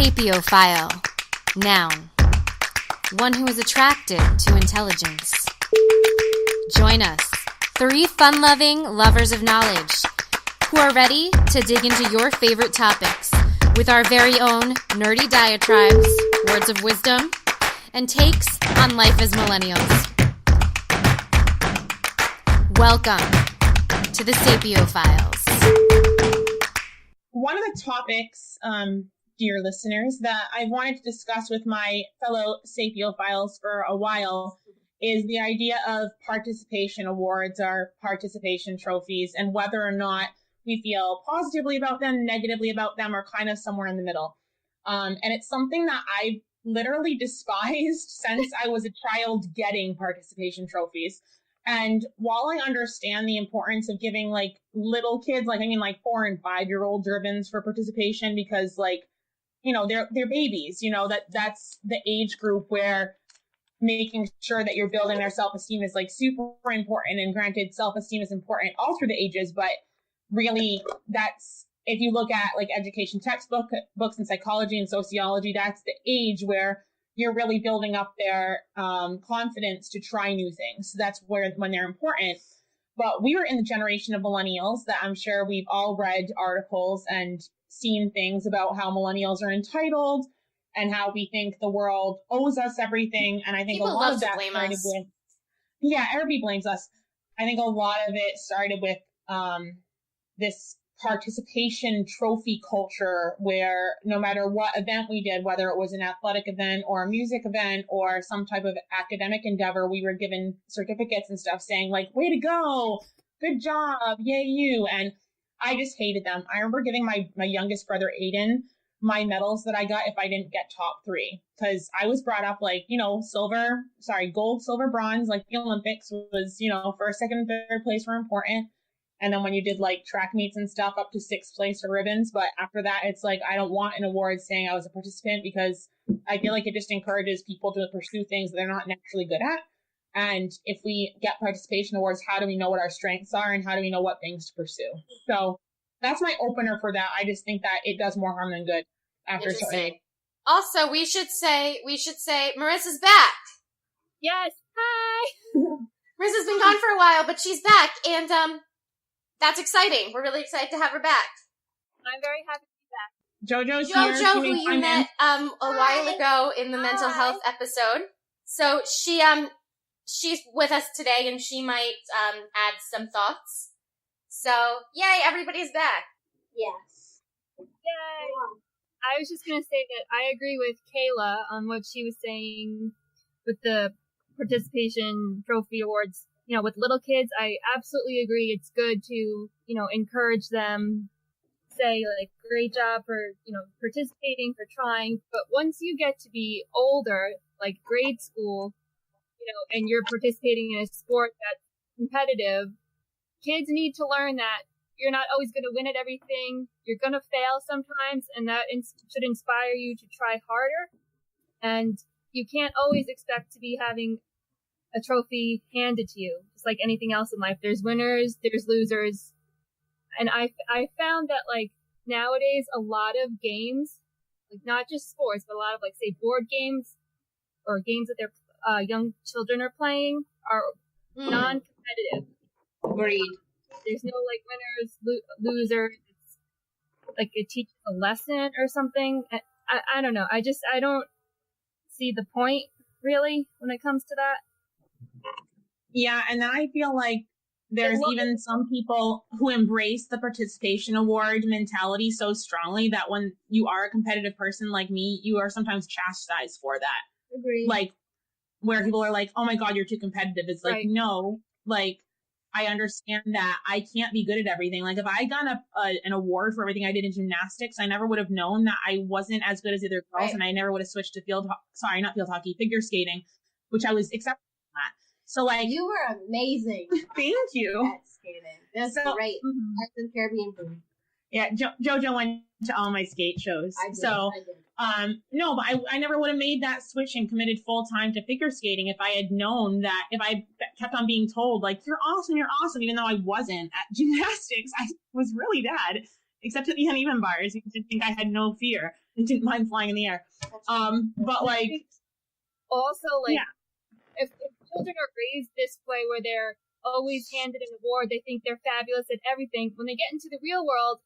Sapiophile. Noun. One who is attracted to intelligence. Join us, three fun-loving lovers of knowledge who are ready to dig into your favorite topics with our very own nerdy diatribes, words of wisdom, and takes on life as millennials. Welcome to the Sapiophiles. One of the topics, dear listeners, that I wanted to discuss with my fellow Sapiophiles for a while is the idea of participation awards or participation trophies and whether or not we feel positively about them, negatively about them, or kind of somewhere in the middle. And it's something that I literally despised since I was a child getting participation trophies. And while I understand the importance of giving like little kids, like 4 and 5 year olds ribbons for participation, because they're babies, that's the age group where making sure that you're building their self-esteem is like super important. And granted, self-esteem is important all through the ages, but really that's, if you look at like education books in psychology and sociology, that's the age where you're really building up their confidence to try new things. So that's when they're important. But we are in the generation of millennials that I'm sure we've all read articles and seen things about how millennials are entitled and how we think the world owes us everything. And I think People a lot love of to that blame started us. with, yeah, everybody blames us. I think a lot of it started with this participation trophy culture where no matter what event we did, whether it was an athletic event or a music event or some type of academic endeavor, we were given certificates and stuff saying like, way to go, good job, yay you. And I just hated them. I remember giving my youngest brother Aiden my medals that I got if I didn't get top 3, because I was brought up like, gold, silver, bronze, like the Olympics was, first, second, and third place were important. And then when you did like track meets and stuff, up to 6th place for ribbons. But after that, it's like, I don't want an award saying I was a participant, because I feel like it just encourages people to pursue things that they're not naturally good at. And if we get participation awards, how do we know what our strengths are and how do we know what things to pursue? So that's my opener for that. I just think that it does more harm than good after a certain age. Also, we should say Marissa's back. Yes, hi. Marissa's been gone for a while, but she's back, and that's exciting. We're really excited to have her back. I'm very happy to be back. JoJo's here. JoJo, who you met a while ago in the mental health episode. So she's with us today, and she might add some thoughts. So, yay, everybody's back. Yes. Yay. I was just going to say that I agree with Kayla on what she was saying with the participation trophy awards. With little kids, I absolutely agree. It's good to, encourage them, say like, great job for, participating, for trying. But once you get to be older, like grade school, and you're participating in a sport that's competitive, kids need to learn that you're not always going to win at everything. You're going to fail sometimes, and that should inspire you to try harder. And you can't always expect to be having a trophy handed to you. Just like anything else in life, there's winners, there's losers. And I found that like nowadays a lot of games, like not just sports, but a lot of like say board games or games that their young children are playing are non-competitive. Agreed. There's no like winners, losers. It's like it teaches a lesson or something. I don't know. I don't see the point really when it comes to that. Yeah, and then I feel like there's even some people who embrace the participation award mentality so strongly that when you are a competitive person like me, you are sometimes chastised for that. Agreed. Like, where people are like, oh my God, you're too competitive. It's like, right. No, like, I understand that I can't be good at everything. Like, if I got an award for everything I did in gymnastics, I never would have known that I wasn't as good as the other girls, right. And I never would have switched to figure skating, which I was accepted in that. So, like, you were amazing. Thank you. At skating. That's great. That's in Caribbean food. Yeah, JoJo went to all my skate shows. I did. No, but I never would have made that switch and committed full time to figure skating if I had known that, if I kept on being told, like, you're awesome, even though I wasn't at gymnastics. I was really bad, except at the uneven bars. You should think I had no fear. I didn't mind flying in the air. But like, also, like, if children are raised this way where they're always handed an award, they think they're fabulous at everything. When they get into the real world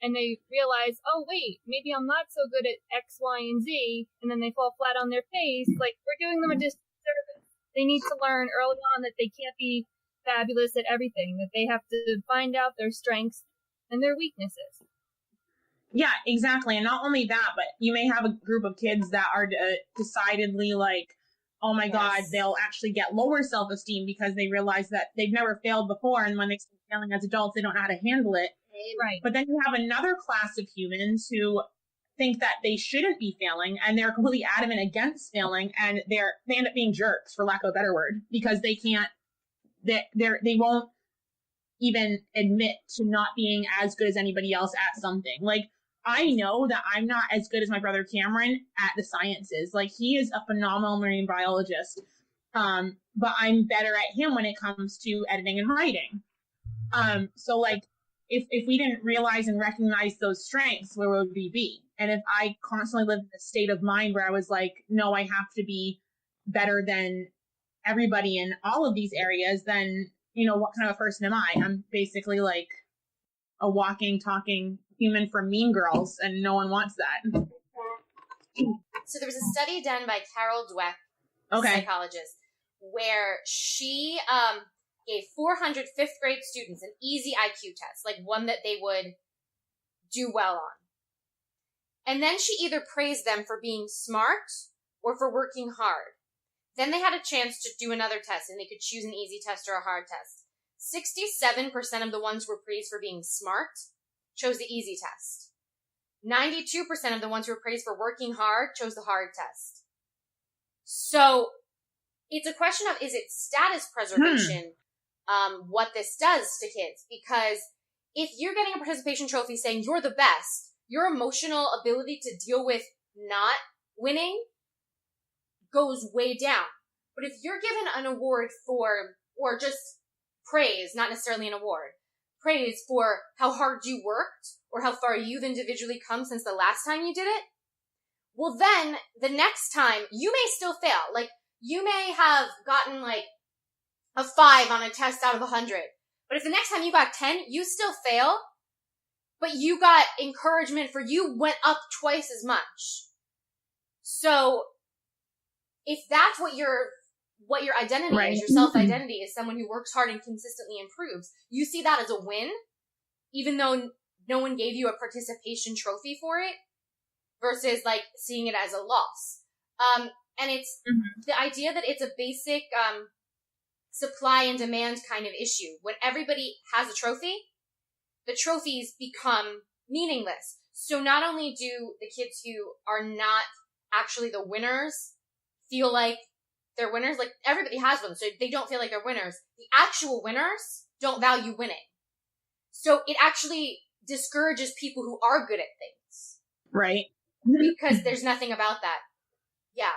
and they realize, oh wait, maybe I'm not so good at X, Y, and Z, and then they fall flat on their face, like, we're doing them a disservice. They need to learn early on that they can't be fabulous at everything, that they have to find out their strengths and their weaknesses. Yeah, exactly. And not only that, but you may have a group of kids that are decidedly like, oh my God, they'll actually get lower self-esteem because they realize that they've never failed before. And when they start failing as adults, they don't know how to handle it. Right. But then you have another class of humans who think that they shouldn't be failing and they're completely adamant against failing. And they end up being jerks, for lack of a better word, because they can't, they won't even admit to not being as good as anybody else at something. Like, I know that I'm not as good as my brother Cameron at the sciences. Like, he is a phenomenal marine biologist. But I'm better at him when it comes to editing and writing. So like, if we didn't realize and recognize those strengths, where would we be? And if I constantly lived in a state of mind where I was like, no, I have to be better than everybody in all of these areas, then, you know, what kind of a person am I? I'm basically like a walking, talking human from Mean Girls, and no one wants that. So there was a study done by Carol Dweck, psychologist, where she gave 400 fifth grade students an easy IQ test, like one that they would do well on. And then she either praised them for being smart or for working hard. Then they had a chance to do another test, and they could choose an easy test or a hard test. 67% of the ones who were praised for being smart chose the easy test. 92% of the ones who were praised for working hard chose the hard test. So it's a question of, is it status preservation, what this does to kids? Because if you're getting a participation trophy saying you're the best, your emotional ability to deal with not winning goes way down. But if you're given an award for, or just praise, not necessarily an award, praise for how hard you worked or how far you've individually come since the last time you did it, well then, the next time, you may still fail. Like, you may have gotten like a 5 on a test out of 100. But if the next time you got 10, you still fail, but you got encouragement for you went up twice as much. So if that's what your identity is, your self-identity is someone who works hard and consistently improves, you see that as a win, even though no one gave you a participation trophy for it, versus like seeing it as a loss. And it's the idea that it's a basic supply and demand kind of issue. When everybody has a trophy, the trophies become meaningless. So not only do the kids who are not actually the winners feel like they're winners, like everybody has one, so they don't feel like they're winners. The actual winners don't value winning. So it actually discourages people who are good at things. Right. Because there's nothing about that. Yeah.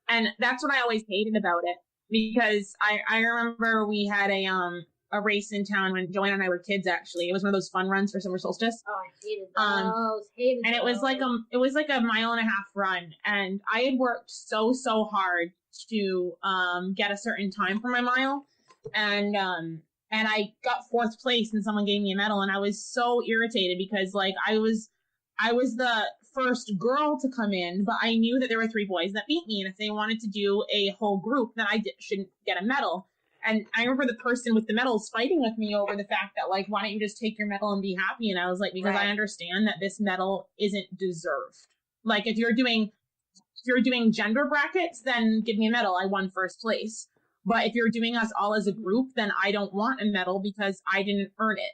And that's what I always hated about it. Because I remember we had a race in town when Joanna and I were kids, actually. It was one of those fun runs for summer solstice. Oh, I hated those. And it was like a 1.5 mile run. And I had worked so hard to get a certain time for my mile. And I got 4th place and someone gave me a medal, and I was so irritated because like I was the first girl to come in, but I knew that there were 3 boys that beat me, and if they wanted to do a whole group, then I shouldn't get a medal. And I remember the person with the medals fighting with me over the fact that, like, why don't you just take your medal and be happy? And I was like, because I understand that this medal isn't deserved. Like, if you're doing gender brackets, then give me a medal. I won 1st place. But if you're doing us all as a group, then I don't want a medal because I didn't earn it.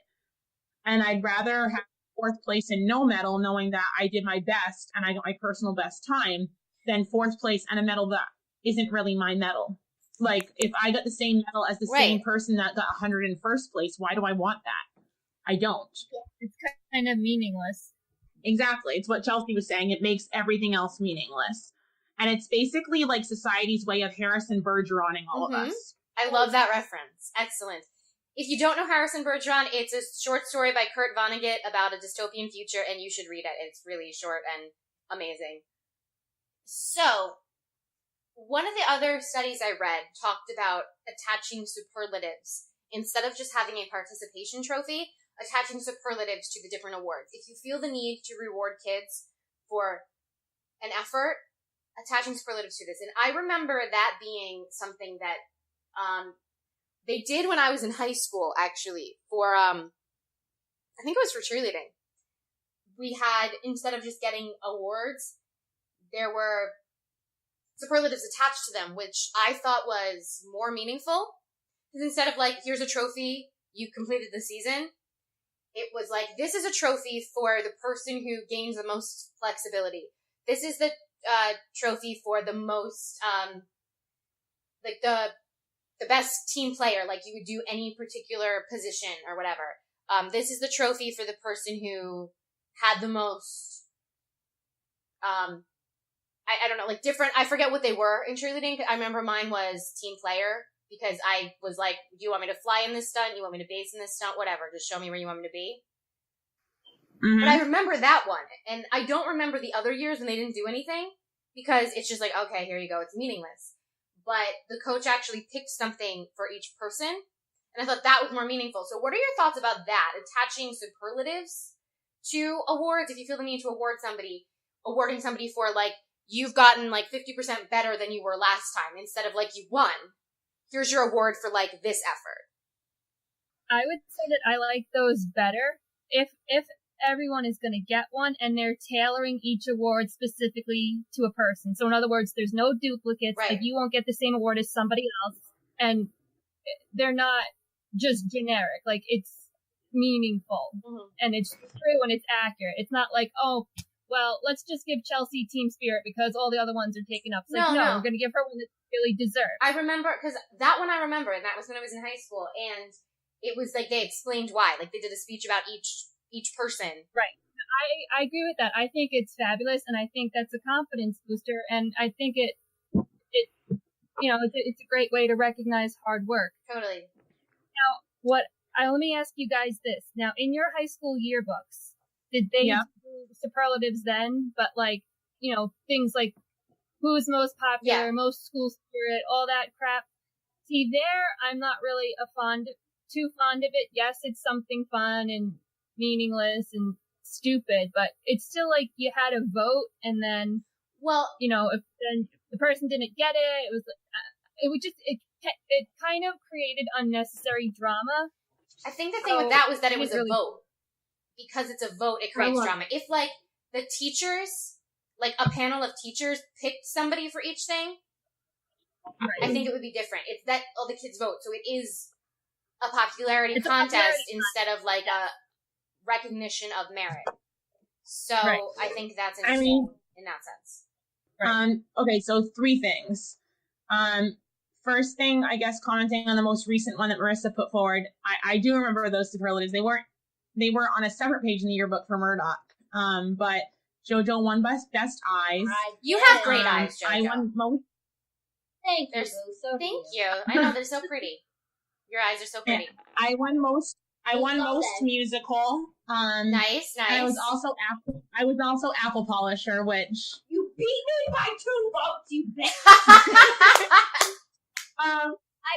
And I'd rather have 4th place and no medal, knowing that I did my best and I got my personal best time, than 4th place and a medal that isn't really my medal. Like, if I got the same medal as the same person that got 101st place, why do I want that? I don't. It's kind of meaningless. Exactly. It's what Chelsea was saying. It makes everything else meaningless. And it's basically like society's way of Harrison Bergeroning all of us. I love that reference. Excellent. If you don't know Harrison Bergeron, it's a short story by Kurt Vonnegut about a dystopian future, and you should read it. It's really short and amazing. So, one of the other studies I read talked about attaching superlatives. Instead of just having a participation trophy, attaching superlatives to the different awards. If you feel the need to reward kids for an effort, attaching superlatives to this. And I remember that being something that they did when I was in high school, actually, for, I think it was for cheerleading. We had, instead of just getting awards, there were superlatives attached to them, which I thought was more meaningful. Because instead of like, here's a trophy, you completed the season, it was like, this is a trophy for the person who gains the most flexibility. This is the trophy for the most, like the best team player, like you would do any particular position or whatever. This is the trophy for the person who had the most, I don't know, like different, I forget what they were in cheerleading. I remember mine was team player, because I was like, do you want me to fly in this stunt? You want me to base in this stunt? Whatever. Just show me where you want me to be. Mm-hmm. But I remember that one. And I don't remember the other years when they didn't do anything, because it's just like, okay, here you go. It's meaningless. But the coach actually picked something for each person. And I thought that was more meaningful. So what are your thoughts about that? Attaching superlatives to awards. If you feel the need to award somebody, awarding somebody for like, you've gotten like 50% better than you were last time, instead of like you won. Here's your award for like this effort. I would say that I like those better if everyone is going to get one and they're tailoring each award specifically to a person. So in other words, there's no duplicates. Right. Like you won't get the same award as somebody else, and they're not just generic. Like it's meaningful, and it's true and it's accurate. It's not like, oh, well, let's just give Chelsea team spirit because all the other ones are taken up. It's like, no, we're going to give her one that really deserves. I remember, because that one I remember, and that was when I was in high school, and it was like they explained why. Like they did a speech about each person. Right. I agree with that. I think it's fabulous, and I think that's a confidence booster, and I think it's a great way to recognize hard work. Totally. Now, let me ask you guys this. Now, in your high school yearbooks, did they do superlatives then? But like, things like who's most popular, most school spirit, all that crap. See, there, I'm not really too fond of it. Yes, it's something fun and meaningless and stupid, but it's still like you had a vote, and then, if then the person didn't get it, it kind of created unnecessary drama. I think the thing with that was that it was a vote. Because it's a vote, it creates drama. If, like, the teachers, like, a panel of teachers picked somebody for each thing, I think it would be different. It's that all the kids vote, so it is a popularity contest instead of, like, a recognition of merit. So, I think that's interesting in that sense. Okay, so 3 things. First thing, I guess, commenting on the most recent one that Marissa put forward, I do remember those superlatives. They were on a separate page in the yearbook for Murdoch. But JoJo won best eyes. You have great eyes, JoJo. I won most. Thank you. Thank you. I know, they're so pretty. Your eyes are so pretty. I won most musical. Nice. I was also apple polisher, which you beat me by 2 votes, you bitch. I'm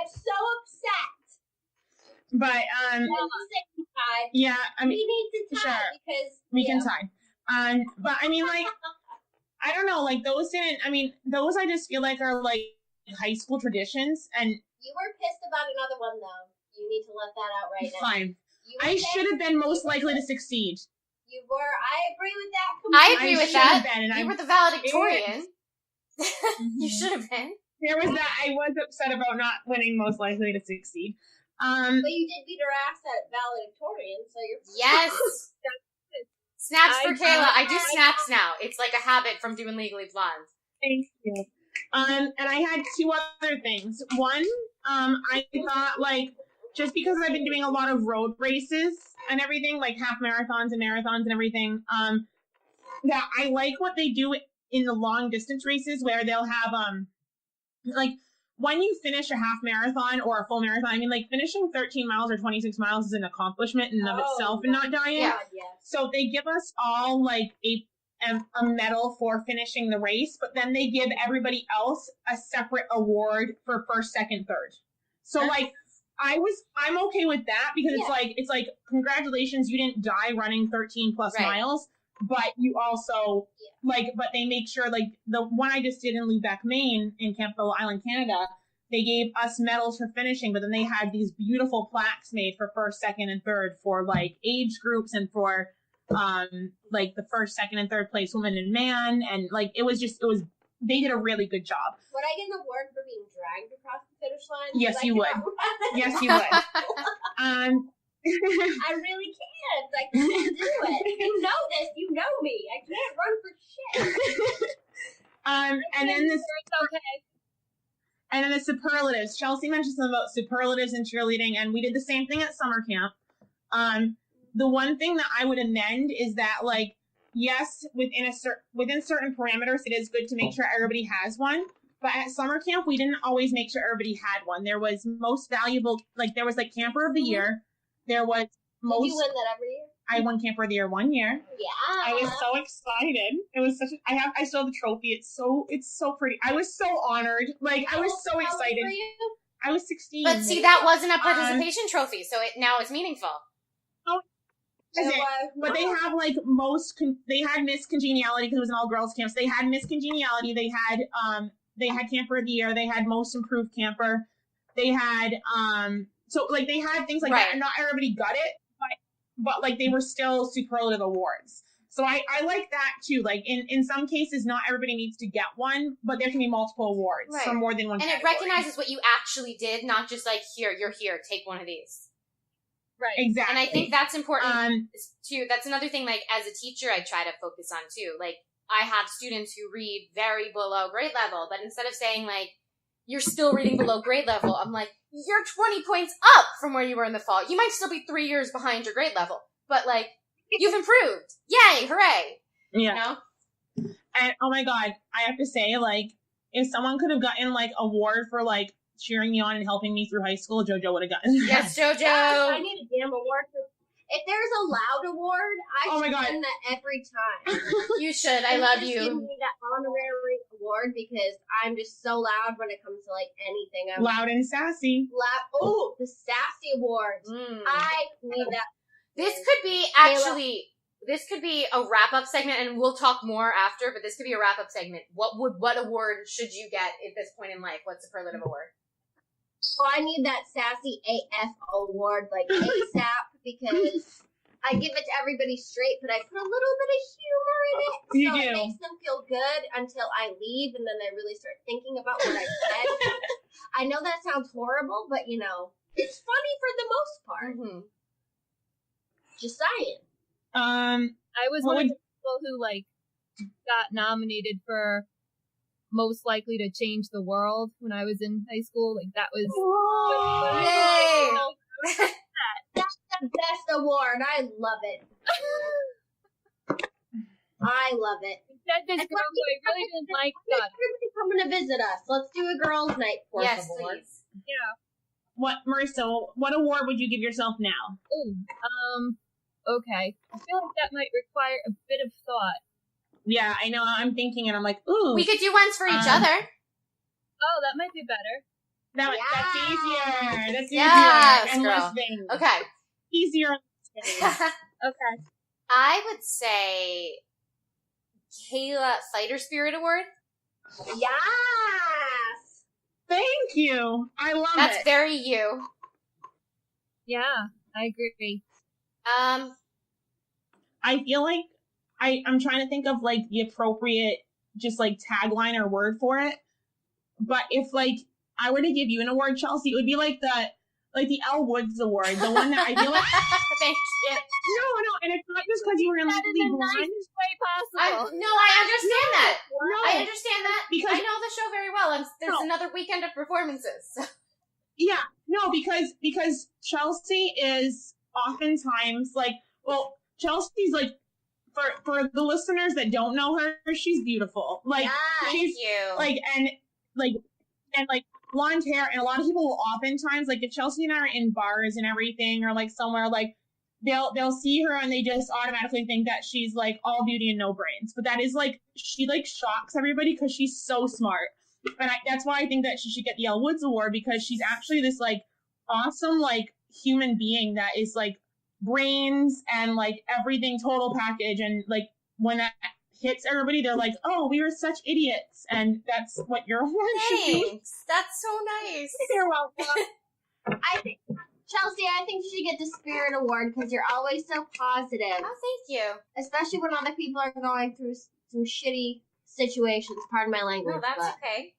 so upset. But yeah, I mean, we need to tie because we can tie. But I mean, like, I don't know, like those I just feel like are like high school traditions, and you were pissed about another one though. You need to let that out right now. Fine. I should have been most likely to succeed. You were. I agree with that completely. I agree with that. You were the valedictorian. You should have been. There was that. I was upset about not winning most likely to succeed. But you did beat her ass at valedictorian, so you're... Yes! Snaps for Kayla. I do snaps now. It's like a habit from doing Legally Blonde. Thank you. And I had 2 other things. One, I thought, like, just because I've been doing a lot of road races and everything, like half marathons and everything, that I like what they do in the long distance races where they'll have, like, when you finish a half marathon or a full marathon, I mean, like, finishing 13 miles or 26 miles is an accomplishment in and of itself and not dying. Yeah. So they give us all, like, a medal for finishing the race, but then they give everybody else a separate award for first, second, third. So like I'm okay with that because it's like congratulations, you didn't die running 13 plus miles, but you also but they make sure like the one I just did in Lubec, Maine in Campbell Island, Canada, they gave us medals for finishing, but then they had these beautiful plaques made for first, second, and third for like age groups and for like the first, second, and third place woman and man, and like it was they did a really good job. Would I get an award for being dragged across the finish line? Yes, you would. Yes, you would. I really can't. I can't do it. You know this. You know me. I can't run for shit. And then this. Okay. And then the superlatives. Chelsea mentioned something about superlatives and cheerleading, and we did the same thing at summer camp. The one thing that I would amend is that, like, yes, within certain parameters, it is good to make sure everybody has one. But at summer camp, we didn't always make sure everybody had one. There was most valuable, like there was like camper of the year. There was most. Did you win that every year? I won camper of the year one year. Yeah. I was so excited. It was such. I still have the trophy. It's so pretty. I was so honored. Like I was so excited. How old were you? I was 16. But see, that wasn't a participation trophy, so now it's meaningful. But they have like they had Miss Congeniality because it was an all girls camp. So they had Miss Congeniality. They had camper of the year. They had most improved camper. They had so like they had things like that. And not everybody got it, but like they were still superlative awards. So I like that too. Like in some cases, not everybody needs to get one, but there can be multiple awards for more than one. And category. It recognizes what you actually did, not just like you're here, take one of these. Right. Exactly. And I think that's important too. That's another thing, like, as a teacher, I try to focus on too. Like, I have students who read very below grade level, but instead of saying, like, you're still reading below grade level, I'm like, you're 20 points up from where you were in the fall. You might still be 3 years behind your grade level, but, like, you've improved. Yay, hooray. Yeah. You know? And, oh my God, I have to say, like, if someone could have gotten, like, award for, like, cheering me on and helping me through high school, JoJo would have gotten that. Yes, JoJo. I need a damn award for. If there's a loud award, I should win that every time. You should. I love you. Give me that honorary award because I'm just so loud when it comes to like anything. I'm loud and sassy. Oh, the sassy award. I need that. This could be actually. This could be a wrap-up segment, and we'll talk more after, but this could be a wrap-up segment. What award should you get at this point in life? What superlative award? Well, I need that sassy AF award, like ASAP, because I give it to everybody straight, but I put a little bit of humor in it. It makes them feel good until I leave, and then they really start thinking about what I said. I know that sounds horrible, but, you know, it's funny for the most part. Mm-hmm. Just saying. I was one of the people who, like, got nominated for most likely to change the world when I was in high school. Like, that was... Yay! That's the best award. I love it. I love it. Said this girl who I really didn't like. Everybody coming to visit us. Let's do a girls' night, for yes, favor. Please. Yeah. What, Marissa, what award would you give yourself now? Okay. I feel like that might require a bit of thought. Yeah, I know. I'm thinking, and I'm like, ooh. We could do ones for each other. Oh, that might be better. That's easier. That's easier. Yes, and girl. less things. Okay. Easier. Okay. I would say Kayla Fighter Spirit Award. Yes! Thank you. I love That's it. very you. Yeah, I agree. I feel like I'm trying to think of, like, the appropriate just, like, tagline or word for it. But if, like, I were to give you an award, Chelsea, it would be like the Elle Woods Award. The one that I feel like... Thank you. No, and it's not just because you were in Legally Blonde. That is the nicest way possible. I understand that. No. I understand that. Because I know the show very well. There's another weekend of performances. Yeah, no, because Chelsea is oftentimes, like, well, Chelsea's, like, for the listeners that don't know her, she's beautiful. Like, she's, like, and blonde hair, and a lot of people will oftentimes, like, if Chelsea and I are in bars and everything, or, like, somewhere, like, they'll see her and they just automatically think that she's like all beauty and no brains. But that is like, she like shocks everybody because she's so smart. And that's why I think that she should get the Elle Woods Award, because she's actually this like awesome like human being that is like brains and like everything total package. And like when that hits everybody, they're like, oh, we were such idiots. And that's what your award should be. Thanks. That's so nice. You're welcome. I think, Chelsea, I think you should get the Spirit Award because you're always so positive. Oh, thank you. Especially when other people are going through some shitty situations. Pardon my language. No, that's okay.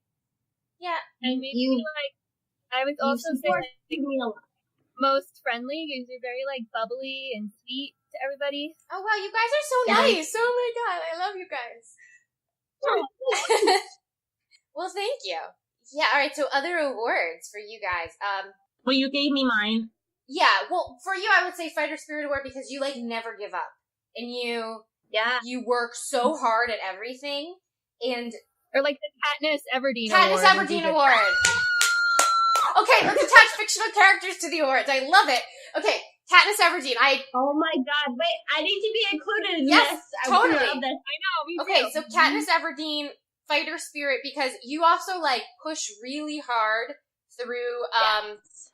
Yeah. And maybe like, I would also say like, me a lot. most friendly because you're very like bubbly and sweet to everybody. Oh, wow, you guys are so nice. Oh, my God. I love you guys. Well, thank you. Yeah, all right, so other awards for you guys. Well, you gave me mine. Yeah, well, for you, I would say Fighter Spirit Award because you, like, never give up. And you work so hard at everything. And Or like the Katniss Everdeen Katniss Award. Everdeen Award. Okay, let's attach fictional characters to the awards. I love it. Okay, Katniss Everdeen. Oh my God! Wait, I need to be included in Yes, this. totally. I know, me too. Okay, so Katniss Everdeen, Fighter Spirit, because you also, like, push really hard through,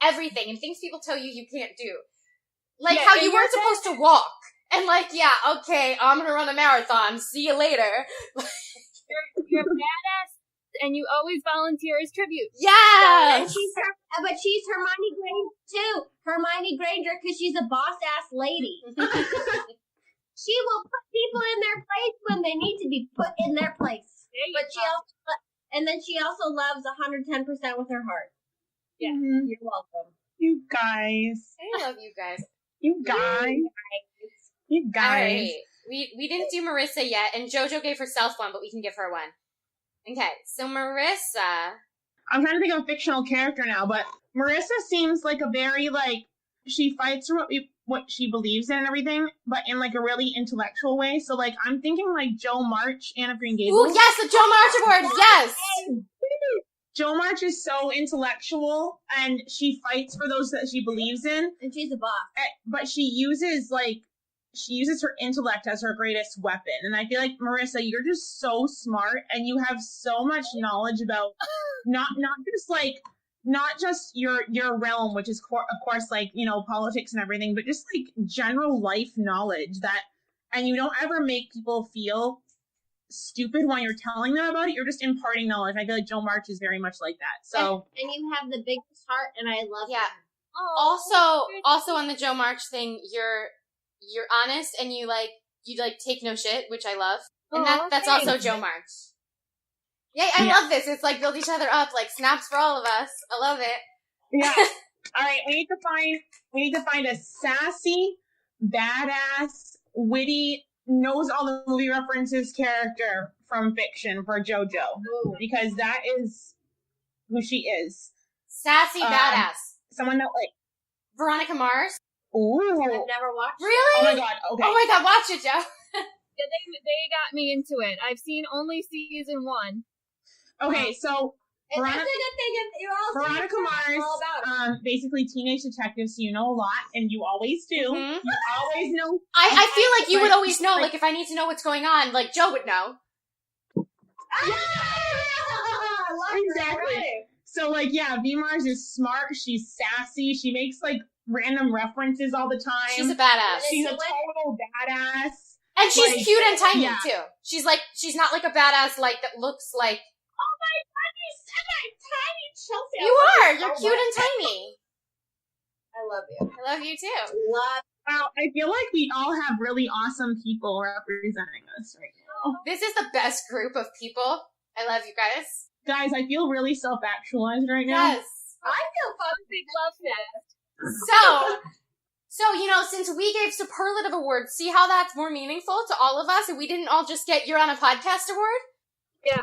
everything and things people tell you can't do. Like how you weren't supposed to walk. And like, yeah, okay, I'm gonna run a marathon. See you later. You're badass, and you always volunteer as tribute. Yeah. And she's Hermione Granger too. Hermione Granger, because she's a boss ass lady. She will put people in their place when they need to be put in their place. Then she also loves 110% with her heart. Yeah, You're welcome. You guys. I love you guys. You guys. You guys. All right. We didn't do Marissa yet, and JoJo gave herself one, but we can give her one. Okay, so Marissa. I'm trying to think of a fictional character now, but Marissa seems like a very, like, she fights for what she believes in and everything, but in, like, a really intellectual way. So, like, I'm thinking, like, Jo March, Anne of Green Gables. Ooh, yes, the Jo March Award, yes! Jo March is so intellectual, and she fights for those that she believes in. And she's a boss. But she uses her intellect as her greatest weapon. And I feel like, Marissa, you're just so smart, and you have so much knowledge about not just your realm, which is of course like, you know, politics and everything, but just like general life knowledge and you don't ever make people feel stupid when you're telling them about it. You're just imparting knowledge. I feel like Jo March is very much like that. So and you have the biggest heart, and I love Yeah. it. Also on the Jo March thing, you're honest and you take no shit, which I love. And that's also Jo March. Yeah, I love this. It's like build each other up, like snaps for all of us. I love it. Yeah. All right, we need to find a sassy, badass, witty, knows all the movie references character from fiction for JoJo. Because that is who she is. Sassy badass. Someone that like Veronica Mars. Ooh. I've never watched Really? Oh my God. Okay. Oh my God, watch it, Joe. Yeah, they got me into it. I've seen only season 1. Okay, so And that's a good thing if you're all Veronica Mars, basically teenage detective, so you know a lot, and you always do. Mm-hmm. You always know. I feel like you would always know, like if I need to know what's going on, like Joe would know. Exactly. So, like, yeah, V Mars is smart. She's sassy. She makes like random references all the time. She's a badass. She's a total badass. And she's like, cute and tiny yeah. too. She's not like a badass like that looks like. Oh my God, you said I'm tiny, Chelsea. You are. You're cute and tiny. I love you. I love you too. Wow, I feel like we all have really awesome people representing us right now. This is the best group of people. I love you guys. Guys, I feel really self-actualized right now. Yes. I feel fun. Big love fest. So, you know, since we gave superlative awards, see how that's more meaningful to all of us, and we didn't all just get You're on a Podcast award? Yeah.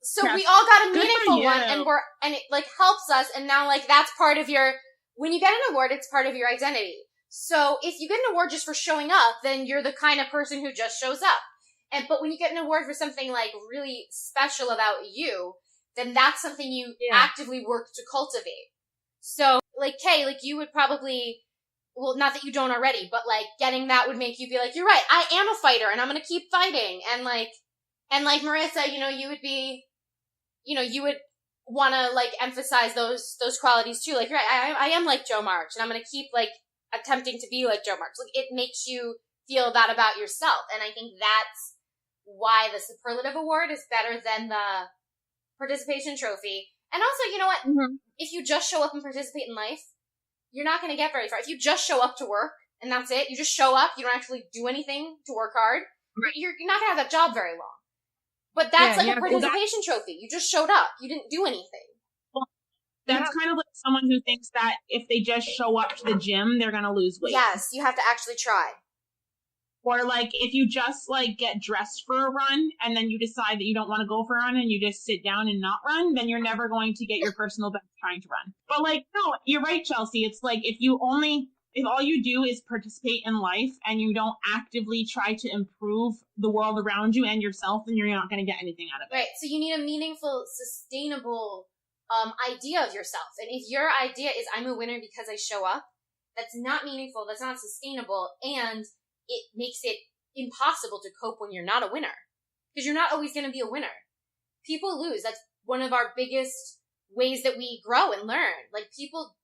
So we all got a Good meaningful for one, you. and it like helps us, and now like that's part of your, when you get an award, it's part of your identity. So if you get an award just for showing up, then you're the kind of person who just shows up. But when you get an award for something like really special about you, then that's something you actively work to cultivate. So, like, Kay, like, you would probably, well, not that you don't already, but like getting that would make you be like, you're right, I am a fighter and I'm going to keep fighting. And like Marissa, you would be, you would want to like emphasize those qualities too. Like, you're right, I am like Jo March and I'm going to keep like attempting to be like Jo March. Like, it makes you feel that about yourself. And I think that's why the superlative award is better than the participation trophy. And also, you know what? Mm-hmm. If you just show up and participate in life, you're not going to get very far. If you just show up to work and that's it, you just show up, you don't actually do anything to work hard, right, you're not going to have that job very long. But that's like a participation trophy. You just showed up. You didn't do anything. Well, that's kind of like someone who thinks that if they just show up to the gym, they're going to lose weight. Yes, you have to actually try. Or like if you just like get dressed for a run and then you decide that you don't want to go for a run and you just sit down and not run, then you're never going to get your personal best trying to run. But like, no, you're right, Chelsea. It's like if all you do is participate in life and you don't actively try to improve the world around you and yourself, then you're not going to get anything out of it. Right. So you need a meaningful, sustainable idea of yourself. And if your idea is I'm a winner because I show up, that's not meaningful. That's not sustainable. And it makes it impossible to cope when you're not a winner. Because you're not always going to be a winner. People lose. That's one of our biggest ways that we grow and learn. Like, people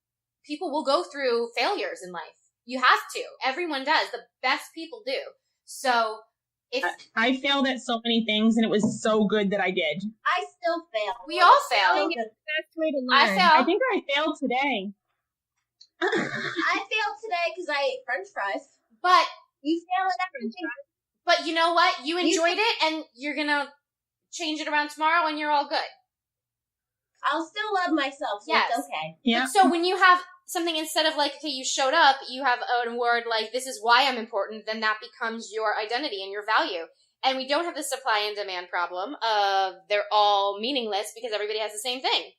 will go through failures in life. You have to. Everyone does. The best people do. So, if I failed at so many things, and it was so good that I did. I still fail. We all fail. I think it's the best way to learn. I think I failed today. I failed today because I ate French fries. But you fail at everything. But you know what? You enjoyed it, and you're gonna change it around tomorrow, and you're all good. I'll still love myself, so it's okay. Yeah. So when you have something, instead of like, okay, you showed up, you have an award like, this is why I'm important, then that becomes your identity and your value. And we don't have the supply and demand problem of they're all meaningless because everybody has the same thing.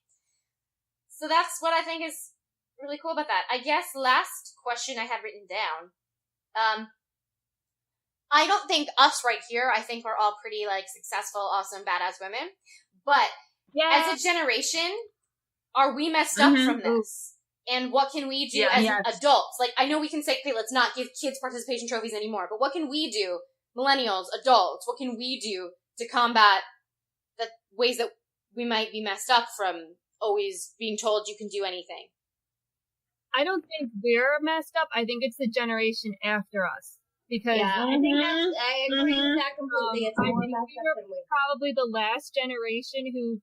So that's what I think is really cool about that. I guess last question I had written down. I don't think us right here, I think we're all pretty like successful, awesome, badass women. But as a generation, are we messed up from this? And what can we do as adults? Like, I know we can say, okay, let's not give kids participation trophies anymore, but what can we do, millennials, adults, what can we do to combat the ways that we might be messed up from always being told you can do anything? I don't think we're messed up. I think it's the generation after us. Because I think I agree with that completely. It's more messed up than we were. Probably the last generation who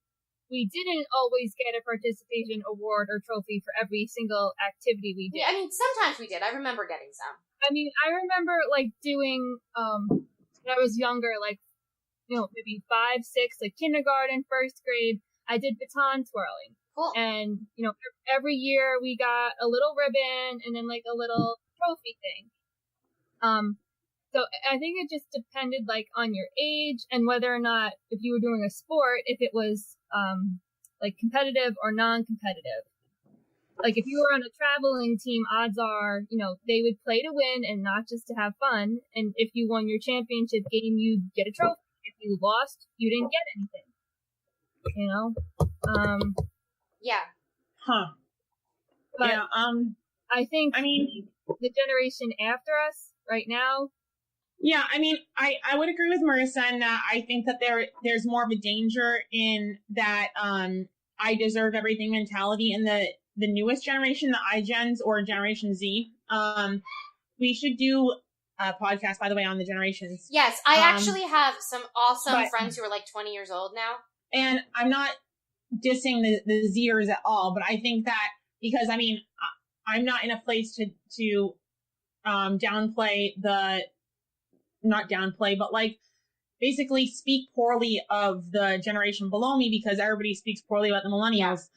we didn't always get a participation award or trophy for every single activity we did. Yeah, I mean, sometimes we did. I remember getting some. I mean, I remember like doing when I was younger, like, maybe 5, 6, like kindergarten, first grade. I did baton twirling. Cool. And every year we got a little ribbon and then like a little trophy thing. So I think it just depended like on your age and whether or not, if you were doing a sport, if it was, like competitive or non-competitive. Like if you were on a traveling team, odds are, they would play to win and not just to have fun. And if you won your championship game, you'd get a trophy. If you lost, you didn't get anything, Yeah. Huh. But yeah, I think, I mean, the generation after us right now. Yeah, I mean, I would agree with Marissa in that I think that there's more of a danger in that I deserve everything mentality in the newest generation, the iGens or Generation Z. We should do a podcast, by the way, on the generations. Yes, I actually have some awesome friends who are like 20 years old now. And I'm not dissing the Zers at all, but I think that because, I mean, I'm not in a place to downplay not downplay, but like basically speak poorly of the generation below me because everybody speaks poorly about the millennials.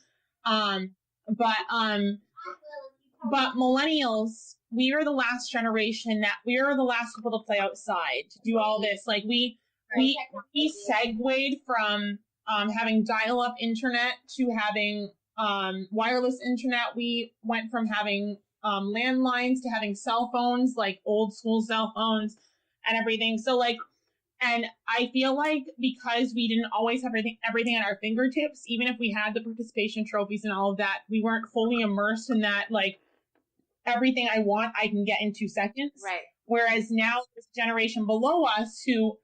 But millennials, we are the last generation we are the last people to play outside, to do all this. Like we segued from having dial-up internet to having wireless internet. We went from having landlines to having cell phones, like old school cell phones and everything. So like, and I feel like because we didn't always have everything at our fingertips, even if we had the participation trophies and all of that, we weren't fully immersed in that like everything I want, I can get in 2 seconds. Right. Whereas now, this generation below us who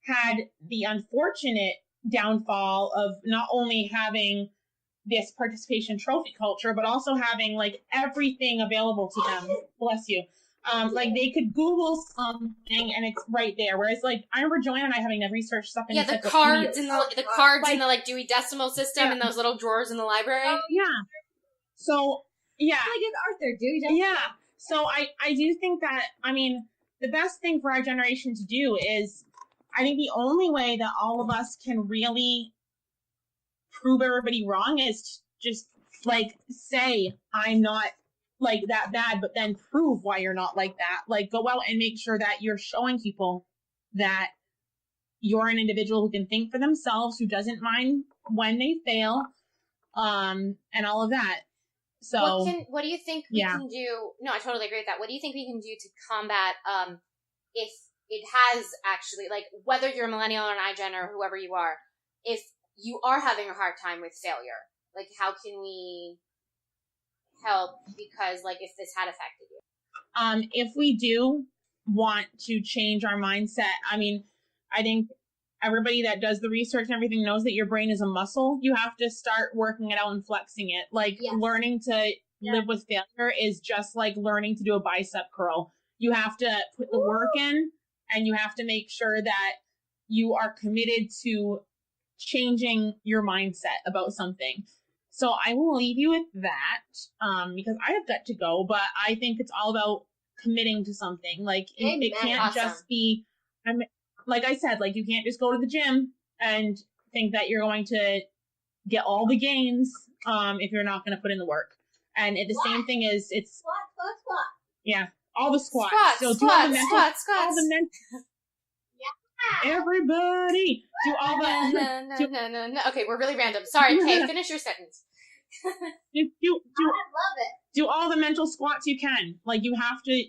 had the unfortunate downfall of not only having this participation trophy culture, but also having like everything available to them. Bless you. Like they could Google something and it's right there. Whereas like I remember Joanna and I having to research stuff in the cards in the cards in the like Dewey Decimal System in those little drawers in the library. Oh yeah. So yeah. Like it's Arthur Dewey Decimal. Yeah. So I do think that, I mean, the best thing for our generation to do is, I think the only way that all of us can really prove everybody wrong is just like say I'm not like that bad, but then prove why you're not like that. Like go out and make sure that you're showing people that you're an individual who can think for themselves, who doesn't mind when they fail, and all of that. So what do you think we can do? No, I totally agree with that. What do you think we can do to combat if it has actually, like, whether you're a millennial or an iGen or whoever you are, if you are having a hard time with failure, like, how can we help? Because, like, if this had affected you. If we do want to change our mindset, I mean, I think everybody that does the research and everything knows that your brain is a muscle. You have to start working it out and flexing it. Like, learning to live with failure is just like learning to do a bicep curl. You have to put the work in, and you have to make sure that you are committed to changing your mindset about something. So I will leave you with that, because I have got to go, but I think it's all about committing to something. Like, it can't just be, like I said, like, you can't just go to the gym and think that you're going to get all the gains if you're not going to put in the work. And the same thing is, it's... Squat. Yeah, all the squats. Squats. All the mental... Yeah. Everybody! Do all the... No. Okay, we're really random. Sorry, Kay, finish your sentence. I love it. Do all the mental squats you can. Like, you have to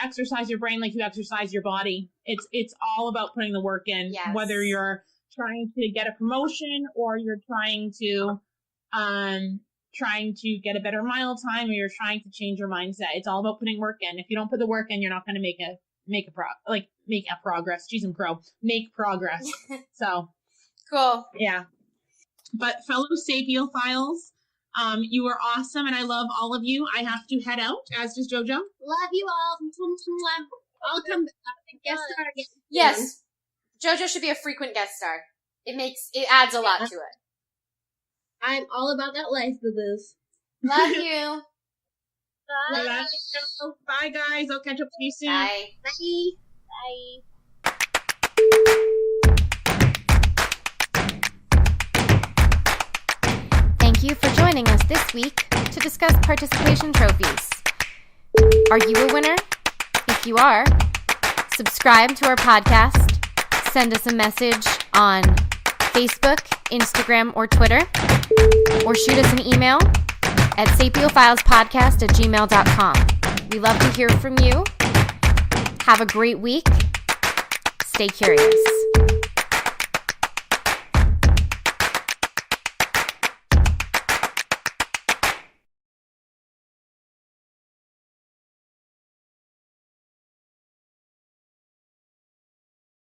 exercise your brain like you exercise your body. It's all about putting the work in, whether you're trying to get a promotion or you're trying to get a better mile time, or you're trying to change your mindset. It's all about putting work in. If you don't put the work in, you're not going to make progress. Jeez and crow. Make progress. So cool. Yeah. But fellow Sapiophiles, you are awesome, and I love all of you. I have to head out, as does JoJo. Love you all. I'll come guest star again. Yes. JoJo should be a frequent guest star. It adds a lot to it. I'm all about that life, boo-boos. Love you. Bye. Love you. Bye, guys. I'll catch up with you soon. Bye. Bye. Thank you for joining us this week to discuss participation trophies. Are you a winner? If you are, subscribe to our podcast, send us a message on Facebook, Instagram, or Twitter, or shoot us an email at sapiophilespodcast@gmail.com. We love to hear from you. Have a great week. Stay curious.